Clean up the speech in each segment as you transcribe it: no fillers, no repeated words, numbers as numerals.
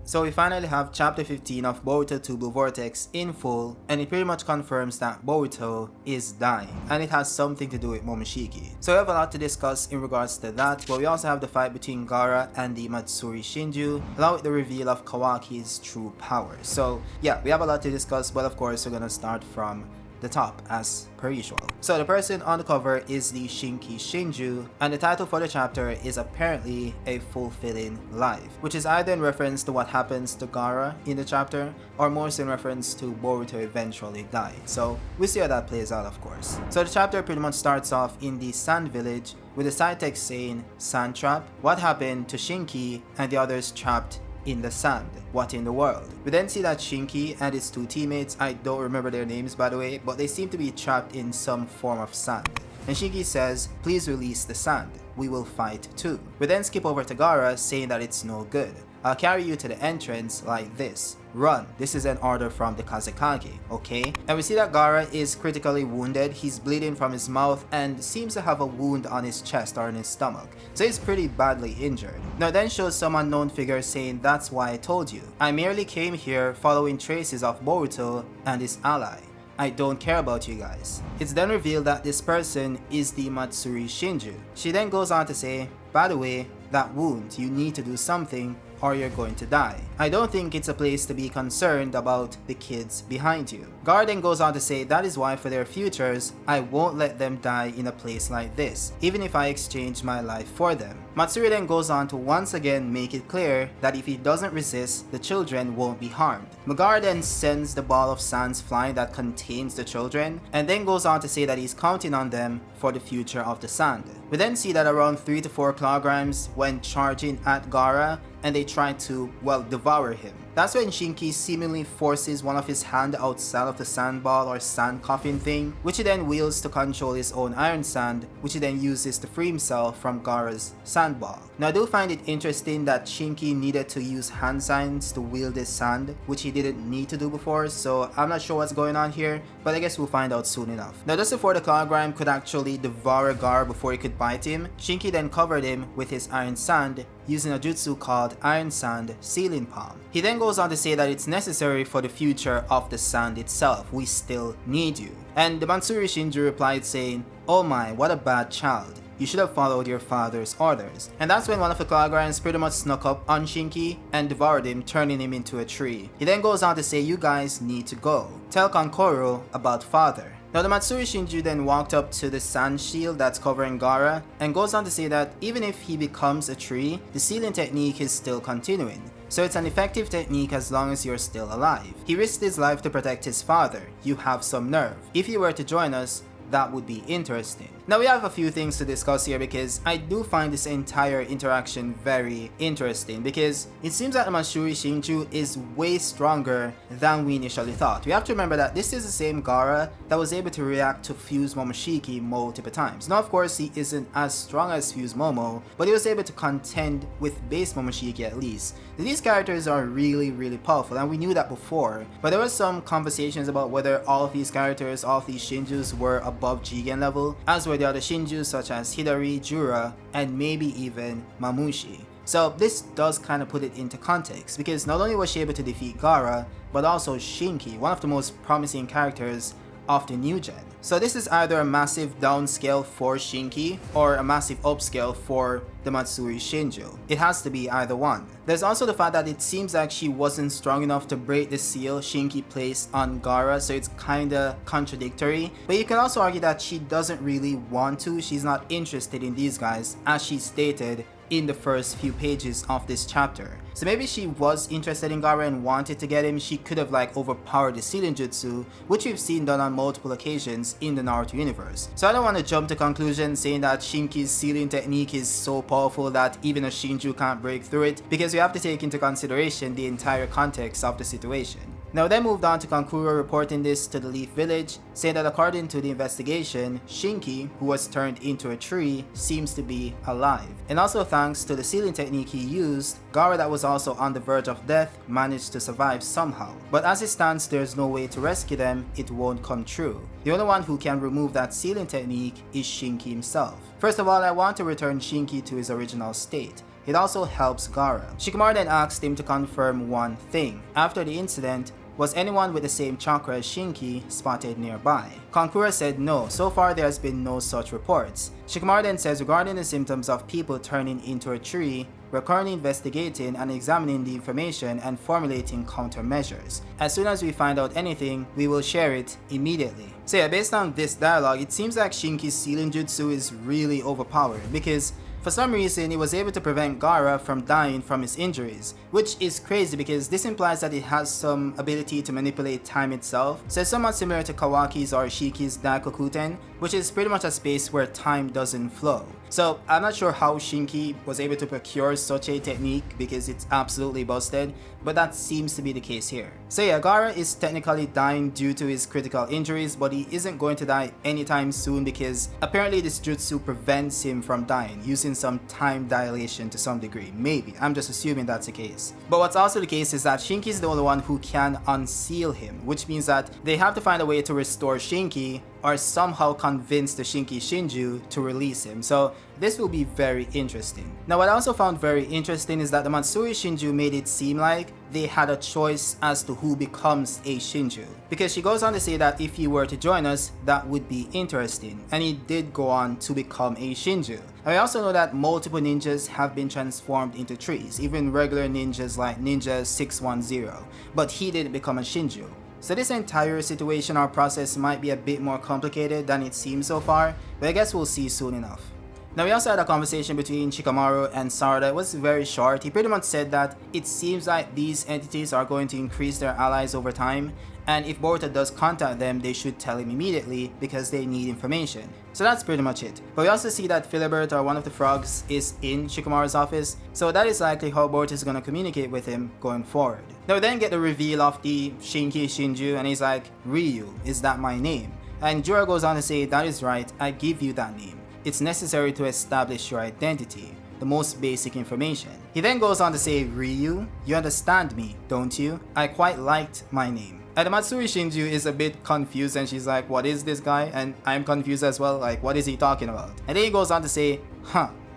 So we finally have chapter 15 of Boruto 2 Blue Vortex in full, and it pretty much confirms that Boruto is dying, and it has something to do with Momoshiki. So we have a lot to discuss in regards to that, but we also have the fight between Gaara and the Matsuri Shinju, along with the reveal of Kawaki's true powers. So yeah, we have a lot to discuss, but of course we're gonna start from the top as per usual. So the person on the cover is the Shinki Shinju, and the title for the chapter is apparently A Fulfilling Life, which is either in reference to what happens to Gaara in the chapter, or more so in reference to Boruto eventually dying. So we see how that plays out, of course. So the chapter pretty much starts off in the Sand Village with the side text saying, "Sand trap? What happened to Shinki and the others trapped in the sand? What in the world?" We then see that Shinki and his two teammates, I don't remember their names by the way, but they seem to be trapped in some form of sand. And Shinki says, "Please release the sand. We will fight too." We then skip over to Gaara saying that it's no good. "I'll carry you to the entrance like this. Run. This is an order from the Kazekage, okay?" And we see that Gaara is critically wounded. He's bleeding from his mouth and seems to have a wound on his chest or in his stomach. So he's pretty badly injured. Now it then shows some unknown figure saying, "That's why I told you. I merely came here following traces of Boruto and his ally. I don't care about you guys." It's then revealed that this person is the Matsuri Shinju. She then goes on to say, "By the way, that wound, you need to do something or you're going to die. I don't think it's a place to be concerned about the kids behind you." Gaara then goes on to say, "That is why for their futures, I won't let them die in a place like this, even if I exchange my life for them." Matsuri then goes on to once again make it clear that if he doesn't resist, the children won't be harmed. Gaara then sends the ball of sands flying that contains the children, and then goes on to say that he's counting on them for the future of the sand. We then see that around 3 to 4 kilograms went charging at Gaara, and they try to, well, devour him. That's when Shinki seemingly forces one of his hand outside of the sand ball or sand coffin thing, which he then wields to control his own iron sand, which he then uses to free himself from Gaara's sand ball. Now I do find it interesting that Shinki needed to use hand signs to wield his sand, which he didn't need to do before, so I'm not sure what's going on here, but I guess we'll find out soon enough. Now just before the kilogram could actually devour Gaara before he could bite him, Shinki then covered him with his iron sand, using a jutsu called Iron Sand Sealing Palm. He then goes on to say that it's necessary for the future of the sand itself. We still need you. And the Matsuri Shinju replied saying, "Oh my, what a bad child. You should have followed your father's orders." And that's when one of the kilograms pretty much snuck up on Shinki and devoured him, turning him into a tree. He then goes on to say, "You guys need to go. Tell Kankoro about father." Now the Matsuri Shinju then walked up to the sand shield that's covering Gaara and goes on to say that even if he becomes a tree, the sealing technique is still continuing. So it's an effective technique as long as you're still alive. He risked his life to protect his father. You have some nerve. If you were to join us, that would be interesting. Now we have a few things to discuss here because I do find this entire interaction very interesting because it seems that the Matsuri Shinju is way stronger than we initially thought. We have to remember that this is the same Gaara that was able to react to Fuse Momoshiki multiple times. Now of course he isn't as strong as Fuse Momo, but he was able to contend with base Momoshiki at least. These characters are really powerful and we knew that before, but there were some conversations about whether all of these characters, all of these Shinjus were above Jigen level, as were the other Shinjus such as Hidari, Jura, and maybe even Mamushi. So this does kind of put it into context because not only was she able to defeat Gaara, but also Shinki, one of the most promising characters of the new gen. So this is either a massive downscale for Shinki or a massive upscale for the Matsuri Shinju. It has to be either one. There's also the fact that it seems like she wasn't strong enough to break the seal Shinki placed on Gaara, so it's kinda contradictory. But you can also argue that she doesn't really want to, she's not interested in these guys, as she stated in the first few pages of this chapter. So maybe she was interested in Gaara and wanted to get him. She could have like overpowered the sealing jutsu, which we've seen done on multiple occasions in the Naruto universe. So I don't want to jump to conclusions saying that Shinki's sealing technique is so powerful that even a Shinju can't break through it, because we have to take into consideration the entire context of the situation. Now then moved on to Kankuro reporting this to the Leaf Village, saying that according to the investigation, Shinki, who was turned into a tree, seems to be alive. And also thanks to the sealing technique he used, Gaara, that was also on the verge of death, managed to survive somehow. But as it stands, there's no way to rescue them, it won't come true. The only one who can remove that sealing technique is Shinki himself. First of all, I want to return Shinki to his original state. it also helps Gaara. Shikamaru then asked him to confirm one thing. After the incident, was anyone with the same chakra as Shinki spotted nearby? Kankura said no, so far there has been no such reports. Shikamaru then says regarding the symptoms of people turning into a tree, we're currently investigating and examining the information and formulating countermeasures. As soon as we find out anything, we will share it immediately. So yeah, based on this dialogue, it seems like Shinki's sealing jutsu is really overpowered because for some reason, it was able to prevent Gaara from dying from his injuries, which is crazy because this implies that it has some ability to manipulate time itself, so it's somewhat similar to Kawaki's or Shiki's Daikokuten, which is pretty much a space where time doesn't flow. So I'm not sure how Shinki was able to procure such a technique because it's absolutely busted, but that seems to be the case here. So yeah, Gaara is technically dying due to his critical injuries, but he isn't going to die anytime soon because apparently this jutsu prevents him from dying using some time dilation to some degree. Maybe, I'm just assuming that's the case. But what's also the case is that Shinki is the only one who can unseal him, which means that they have to find a way to restore Shinki or somehow convince the Shinki Shinju to release him. So this will be very interesting. Now what I also found very interesting is that the Matsuri Shinju made it seem like they had a choice as to who becomes a Shinju. Because she goes on to say that if he were to join us, that would be interesting. And he did go on to become a Shinju. And we also know that multiple ninjas have been transformed into trees, even regular ninjas like Ninja 610. But he didn't become a Shinju. So this entire situation or process might be a bit more complicated than it seems so far, but I guess we'll see soon enough. Now we also had a conversation between Shikamaru and Sarada. It was very short. He pretty much said that it seems like these entities are going to increase their allies over time, and if Boruto does contact them, they should tell him immediately because they need information. So that's pretty much it. But we also see that Philibert, or one of the frogs, is in Shikamaru's office, so that is likely how Boruto is going to communicate with him going forward. Now we then get the reveal of the Shinki Shinju, and he's like, Ryu, is that my name? And Jura goes on to say, that is right, I give you that name. It's necessary to establish your identity, the most basic information. He then goes on to say, Ryu, you understand me, don't you? I quite liked my name. And the Matsuri Shinju is a bit confused and she's like, what is this guy? And I'm confused as well, like what is he talking about? And then he goes on to say,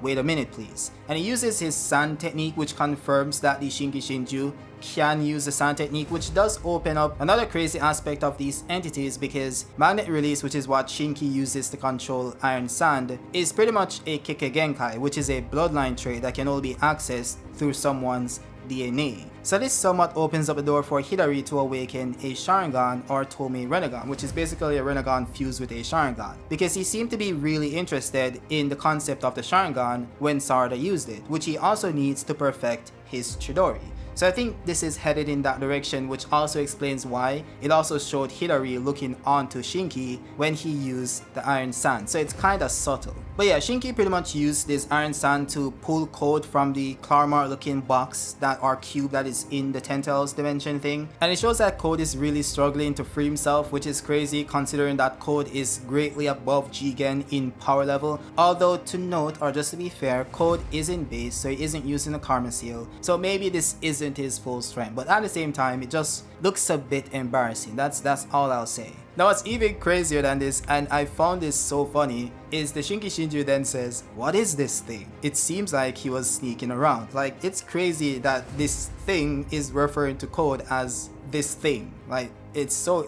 wait a minute please. And he uses his sand technique, which confirms that the Shinki Shinju can use the sand technique, which does open up another crazy aspect of these entities because magnet release, which is what Shinki uses to control iron sand, is pretty much a Kike Genkai, which is a bloodline trait that can only be accessed through someone's DNA. So this somewhat opens up the door for Hidari to awaken a Sharingan or Tomei Renegon, which is basically a Renegon fused with a Sharingan, because he seemed to be really interested in the concept of the Sharingan when Sarada used it, which he also needs to perfect his Chidori. So I think this is headed in that direction, which also explains why it also showed Hidari looking onto Shinki when he used the iron sand. So it's kinda subtle. But yeah, Shinki pretty much used this iron sand to pull code from the Clarmar looking box, that or cube that is in the Tentacles dimension thing. And it shows that Code is really struggling to free himself, which is crazy considering that Code is greatly above Jigen in power level. Although to note, or just to be fair, Code is in base, so he isn't using the Karma Seal. So maybe this isn't his full strength, but at the same time, it just looks a bit embarrassing. That's all I'll say. Now what's even crazier than this, and I found this so funny, is the Shinki Shinju then says, what is this thing? It seems like he was sneaking around. Like, it's crazy that this thing is referring to Code as this thing. Like, it's so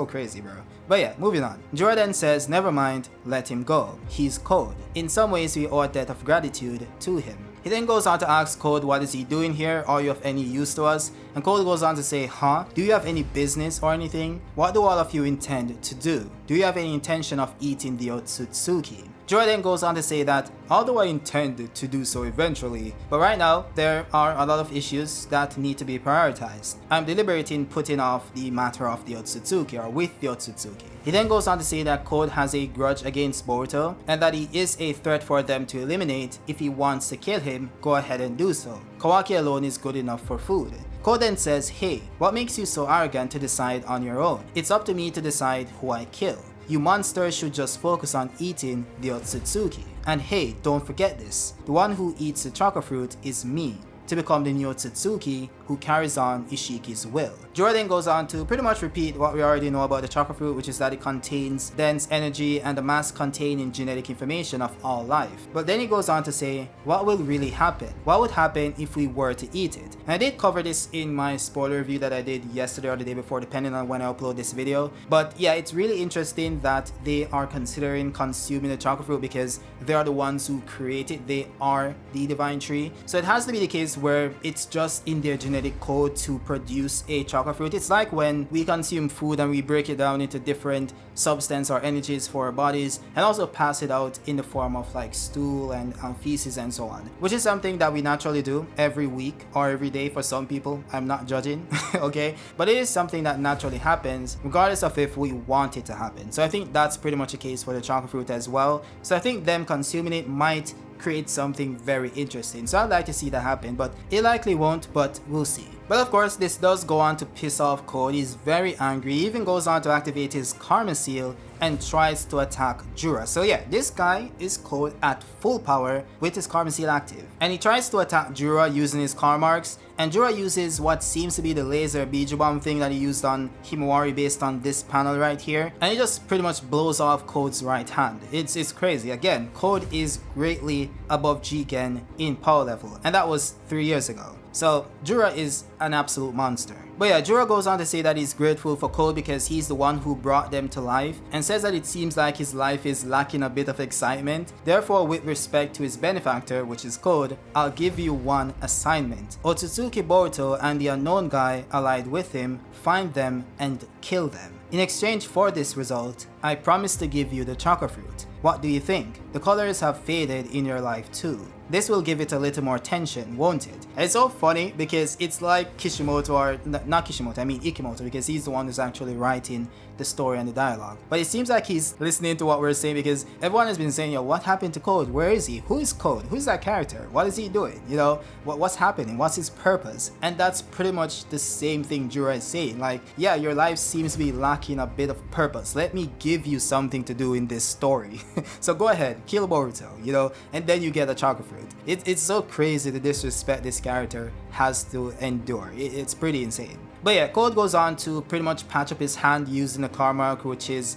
crazy, bro. But yeah, moving on. Jordan says, never mind, let him go. He's Code. In some ways, we owe a debt of gratitude to him. He then goes on to ask Code, what is he doing here? Are you of any use to us? And Code goes on to say, do you have any business or anything? What do all of you intend to do? Do you have any intention of eating the Otsutsuki? Jordan goes on to say that, although I intend to do so eventually, but right now, there are a lot of issues that need to be prioritized. I'm deliberating putting off the matter of the Otsutsuki, or with the Otsutsuki. He then goes on to say that Code has a grudge against Boruto, and that he is a threat for them to eliminate. If he wants to kill him, go ahead and do so. Kawaki alone is good enough for food. Code then says, hey, what makes you so arrogant to decide on your own? It's up to me to decide who I kill. You monsters should just focus on eating the Otsutsuki. And hey, don't forget this, the one who eats the chakra fruit is me. To become the new Otsutsuki, who carries on Ishiki's will. Jura then goes on to pretty much repeat what we already know about the chakra fruit, which is that it contains dense energy and the mass containing genetic information of all life. But then he goes on to say, what will really happen? What would happen if we were to eat it? And I did cover this in my spoiler review that I did yesterday or the day before, depending on when I upload this video. But yeah, it's really interesting that they are considering consuming the chakra fruit because they are the ones who create it. They are the divine tree. So it has to be the case where it's just in their genetic code to produce a chakra fruit. It's like when we consume food and we break it down into different substance or energies for our bodies and also pass it out in the form of like stool and feces and so on, which is something that we naturally do every week or every day for some people. I'm not judging. Okay, but it is something that naturally happens regardless of if we want it to happen. So I think that's pretty much the case for the chakra fruit as well. So I think them consuming it might create something very interesting. So I'd like to see that happen, but it likely won't, but we'll see. But of course, this does go on to piss off Code. He's very angry. He even goes on to activate his Karma Seal and tries to attack Jura. So yeah, this guy is Code at full power with his Karma Seal active. And he tries to attack Jura using his Karmarks. And Jura uses what seems to be the laser Biju Bomb thing that he used on Himawari based on this panel right here. And he just pretty much blows off Code's right hand. It's crazy. Again, Code is greatly above Jigen in power level. And that was 3 years ago. So Jura is an absolute monster. But yeah, Jura goes on to say that he's grateful for Code because he's the one who brought them to life, and says that it seems like his life is lacking a bit of excitement. Therefore, with respect to his benefactor, which is Code, I'll give you one assignment. Otsutsuki Boruto and the unknown guy allied with him, find them and kill them. In exchange for this result, I promise to give you the chakra fruit. What do you think? The colors have faded in your life too. This will give it a little more tension, won't it? And it's so funny because it's like Kishimoto, or not Kishimoto, I mean Ikimoto, because he's the one who's actually writing the story and the dialogue. But it seems like he's listening to what we're saying because everyone has been saying, yo, what happened to Code? Where is he? Who is Code? Who's that character? What is he doing? You know, what's happening? What's his purpose? And that's pretty much the same thing Jura is saying. Like, yeah, your life seems to be lacking a bit of purpose. Let me give you something to do in this story. So go ahead, kill Boruto, you know, and then you get a chakra fruit. It's so crazy the disrespect this character has to endure. It's pretty insane. But yeah, Code goes on to pretty much patch up his hand using a claw mark, which is,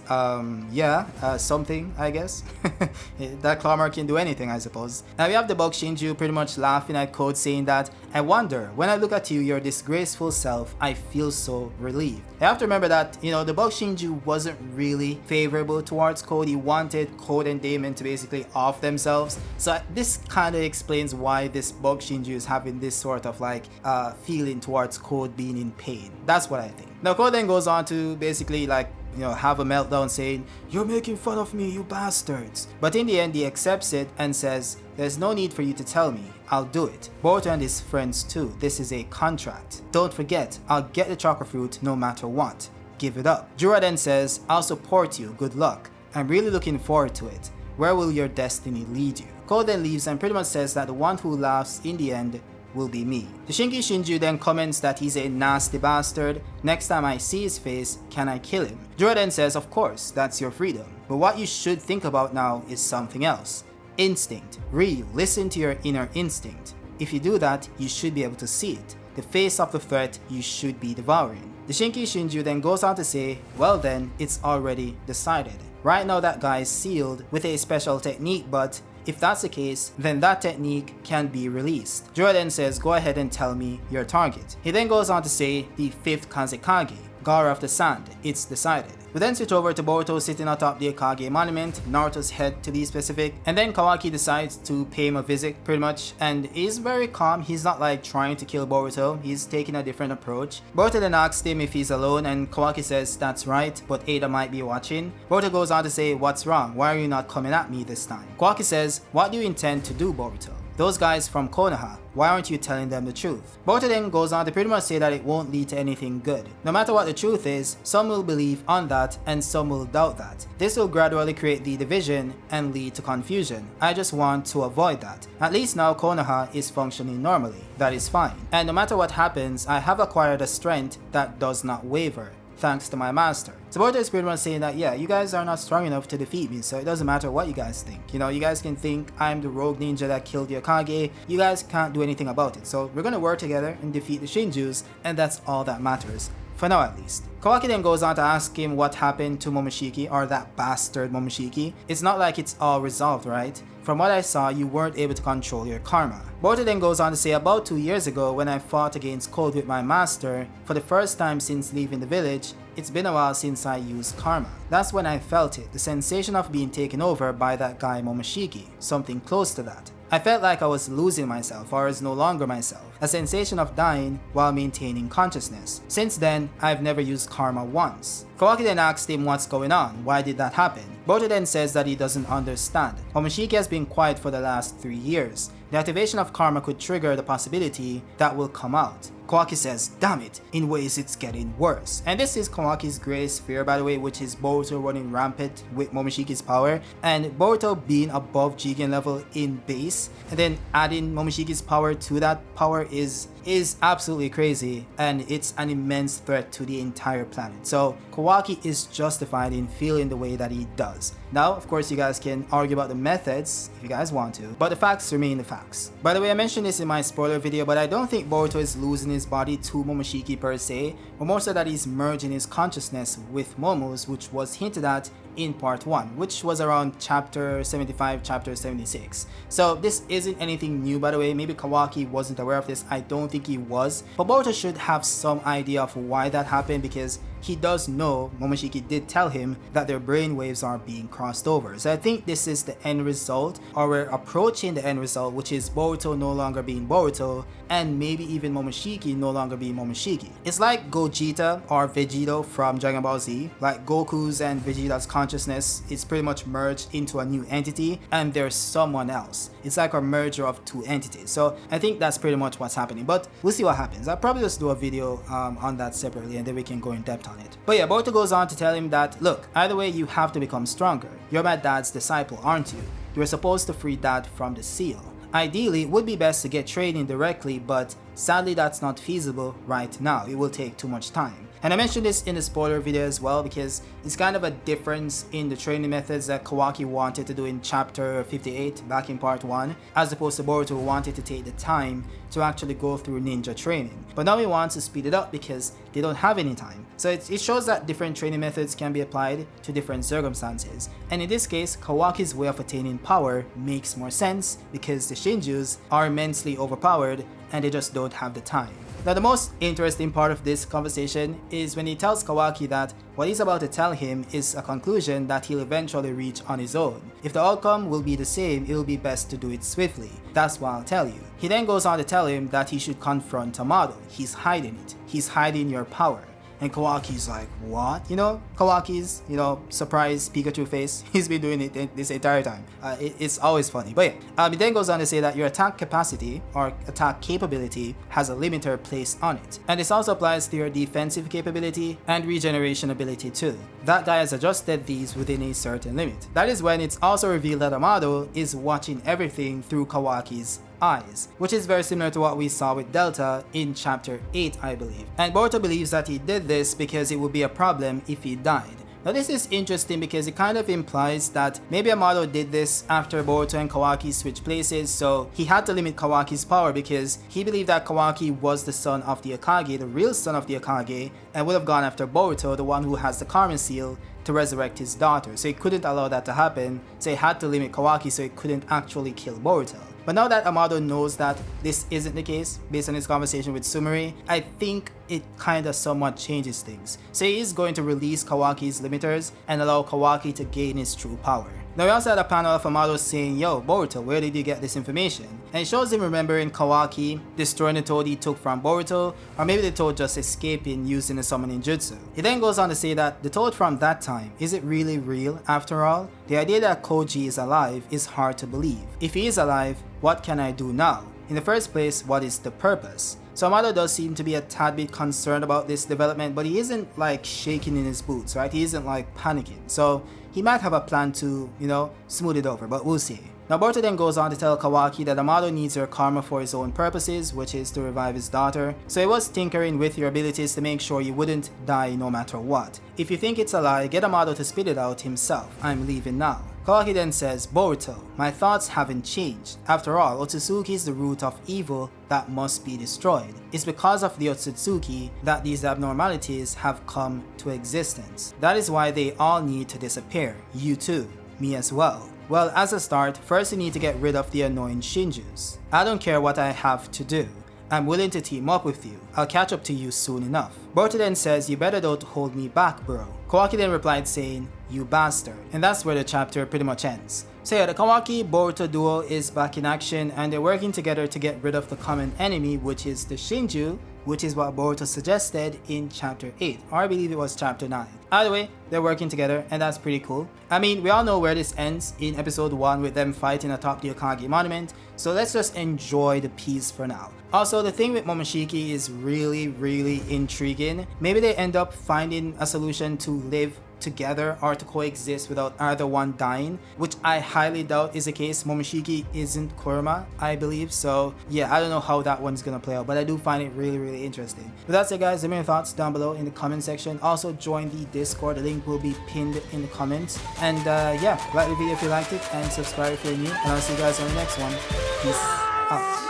something, I guess. That claw mark can do anything, I suppose. Now we have the Bug Shinju pretty much laughing at Code, saying that, I wonder, when I look at you, your disgraceful self, I feel so relieved. I have to remember that, you know, the Bug Shinju wasn't really favorable towards Code. He wanted Code and Damon to basically off themselves. So this kind of explains why this Bug Shinju is having this sort of like feeling towards Code being in pain. That's what I think. Now Code then goes on to basically like, you know, have a meltdown saying, you're making fun of me, you bastards. But in the end he accepts it and says, there's no need for you to tell me, I'll do it. Boruto and his friends too, this is a contract. Don't forget, I'll get the chakra fruit no matter what. Give it up. Jura then says, I'll support you, good luck. I'm really looking forward to it. Where will your destiny lead you? Code then leaves and pretty much says that the one who laughs in the end will be me. The Shinki Shinju then comments that he's a nasty bastard. Next time I see his face, can I kill him? Jura then says, of course, that's your freedom. But what you should think about now is something else. Instinct. Ryu, listen to your inner instinct. If you do that, you should be able to see it. The face of the threat you should be devouring. The Shinki Shinju then goes on to say, well then, it's already decided. Right now that guy is sealed with a special technique, but if that's the case, then that technique can be released. Jura then says, go ahead and tell me your target. He then goes on to say, the 5th Kazekage, Gara of the Sand, it's decided. We then switch over to Boruto sitting atop the Akage monument, Naruto's head to be specific, and then Kawaki decides to pay him a visit pretty much, and he's very calm. He's not like trying to kill Boruto, he's taking a different approach. Boruto then asks him if he's alone, and Kawaki says that's right, but Ada might be watching. Boruto goes on to say, what's wrong? Why are you not coming at me this time? Kawaki says, what do you intend to do, Boruto? Those guys from Konoha, why aren't you telling them the truth? Boruto then goes on to pretty much say that it won't lead to anything good. No matter what the truth is, some will believe on that and some will doubt that. This will gradually create the division and lead to confusion. I just want to avoid that. At least now Konoha is functioning normally. That is fine. And no matter what happens, I have acquired a strength that does not waver. thanks to my master. So Boruto is pretty much saying that, yeah, you guys are not strong enough to defeat me, so it doesn't matter what you guys think. You know, you guys can think I'm the rogue ninja that killed the Hokage, you guys can't do anything about it. So we're gonna work together and defeat the Shinjus, and that's all that matters. For now at least. Kawaki then goes on to ask him what happened to Momoshiki, or that bastard Momoshiki. It's not like it's all resolved, right? From what I saw, you weren't able to control your karma. Boruto then goes on to say, about 2 years ago when I fought against Cold with my master, for the first time since leaving the village, it's been a while since I used karma. That's when I felt it, the sensation of being taken over by that guy Momoshiki, something close to that. I felt like I was losing myself, or was no longer myself, a sensation of dying while maintaining consciousness. Since then, I've never used karma once. Kawaki then asked him what's going on, why did that happen? Boruto then says that he doesn't understand. Momoshiki has been quiet for the last 3 years. The activation of karma could trigger the possibility that will come out. Kawaki says, damn it, in ways it's getting worse. And this is Kawaki's greatest fear, by the way, which is Boruto running rampant with Momoshiki's power, and Boruto being above Jigen level in base, and then adding Momoshiki's power to that power is absolutely crazy, and it's an immense threat to the entire planet. So Kawaki is justified in feeling the way that he does. Now, of course, you guys can argue about the methods if you guys want to, but the facts remain the facts. By the way, I mentioned this in my spoiler video, but I don't think Boruto is losing his body to Momoshiki per se, but more so that he's merging his consciousness with Momo's, which was hinted at in part 1, which was around chapter 75, chapter 76. So this isn't anything new, by the way. Maybe Kawaki wasn't aware of this, I don't think he was, but Boruto should have some idea of why that happened, because he does know, Momoshiki did tell him, that their brainwaves are being crossed over. So I think this is the end result, or we're approaching the end result, which is Boruto no longer being Boruto, and maybe even Momoshiki no longer being Momoshiki. It's like Gogeta or Vegito from Dragon Ball Z, like Goku's and Vegeta's consciousness is pretty much merged into a new entity, and there's someone else. It's like a merger of two entities. So I think that's pretty much what's happening, but we'll see what happens. I'll probably just do a video on that separately, and then we can go in depth on it. But yeah, Boruto goes on to tell him that, look, either way you have to become stronger. You're my dad's disciple, aren't you? You were supposed to free dad from the seal. Ideally, it would be best to get training directly, but sadly that's not feasible right now. It will take too much time. And I mentioned this in the spoiler video as well, because it's kind of a difference in the training methods that Kawaki wanted to do in chapter 58 back in part 1, as opposed to Boruto who wanted to take the time to actually go through ninja training. But now he wants to speed it up because they don't have any time. So it shows that different training methods can be applied to different circumstances. And in this case, Kawaki's way of attaining power makes more sense because the Shinjus are immensely overpowered and they just don't have the time. Now the most interesting part of this conversation is when he tells Kawaki that what he's about to tell him is a conclusion that he'll eventually reach on his own. If the outcome will be the same, it'll be best to do it swiftly. That's what I'll tell you. He then goes on to tell him that he should confront Amado. He's hiding it. He's hiding your power. And Kawaki's like, what? You know, Kawaki's, surprise Pikachu face. He's been doing it this entire time. It's always funny. But yeah, it then goes on to say that your attack capacity or attack capability has a limiter placed on it. And this also applies to your defensive capability and regeneration ability too. That guy has adjusted these within a certain limit. That is when it's also revealed that Amado is watching everything through Kawaki's eyes, which is very similar to what we saw with Delta in chapter 8, I believe. And Boruto believes that he did this because it would be a problem if he died. Now this is interesting because it kind of implies that maybe Amado did this after Boruto and Kawaki switched places, so he had to limit Kawaki's power because he believed that Kawaki was the son of the Hokage, the real son of the Hokage, and would have gone after Boruto, the one who has the Karma Seal, to resurrect his daughter. So he couldn't allow that to happen, so he had to limit Kawaki so he couldn't actually kill Boruto. But now that Amado knows that this isn't the case, based on his conversation with Sumire, I think it kinda somewhat changes things. So he is going to release Kawaki's limiters and allow Kawaki to gain his true power. Now we also had a panel of Amado saying, yo, Boruto, where did you get this information? And it shows him remembering Kawaki destroying the toad he took from Boruto, or maybe the toad just escaping using the summoning jutsu. He then goes on to say that the toad from that time, is it really real after all? The idea that Koji is alive is hard to believe. If he is alive, what can I do now? In the first place, what is the purpose? So Amado does seem to be a tad bit concerned about this development, but he isn't like shaking in his boots, right? He isn't like panicking. So he might have a plan to, smooth it over, but we'll see. Now Boruto then goes on to tell Kawaki that Amado needs her karma for his own purposes, which is to revive his daughter. So he was tinkering with your abilities to make sure you wouldn't die no matter what. If you think it's a lie, get Amado to spit it out himself. I'm leaving now. Kawaki then says, Boruto, my thoughts haven't changed. After all, Otsutsuki is the root of evil that must be destroyed. It's because of the Otsutsuki that these abnormalities have come to existence. That is why they all need to disappear. You too. Me as well. Well, as a start, first you need to get rid of the annoying Shinjus. I don't care what I have to do. I'm willing to team up with you. I'll catch up to you soon enough. Boruto then says, you better don't hold me back, bro. Kawaki then replied saying, you bastard. And that's where the chapter pretty much ends. So yeah, the Kawaki-Boruto duo is back in action and they're working together to get rid of the common enemy, which is the Shinju, which is what Boruto suggested in chapter 8, or I believe it was chapter 9. Either way, they're working together and that's pretty cool. I mean, we all know where this ends in episode 1 with them fighting atop the Okage monument, so let's just enjoy the peace for now. Also, the thing with Momoshiki is really intriguing. Maybe they end up finding a solution to live together or to coexist without either one dying, which I highly doubt is the case. Momoshiki isn't Kurama, I believe, so yeah, I don't know how that one's gonna play out, but I do find it really interesting. With that said guys, let me know your thoughts down below in the comment section. Also join the Discord, the link will be pinned in the comments, and yeah, like the video if you liked it and subscribe if you're new, and I'll see you guys on the next one. Peace out.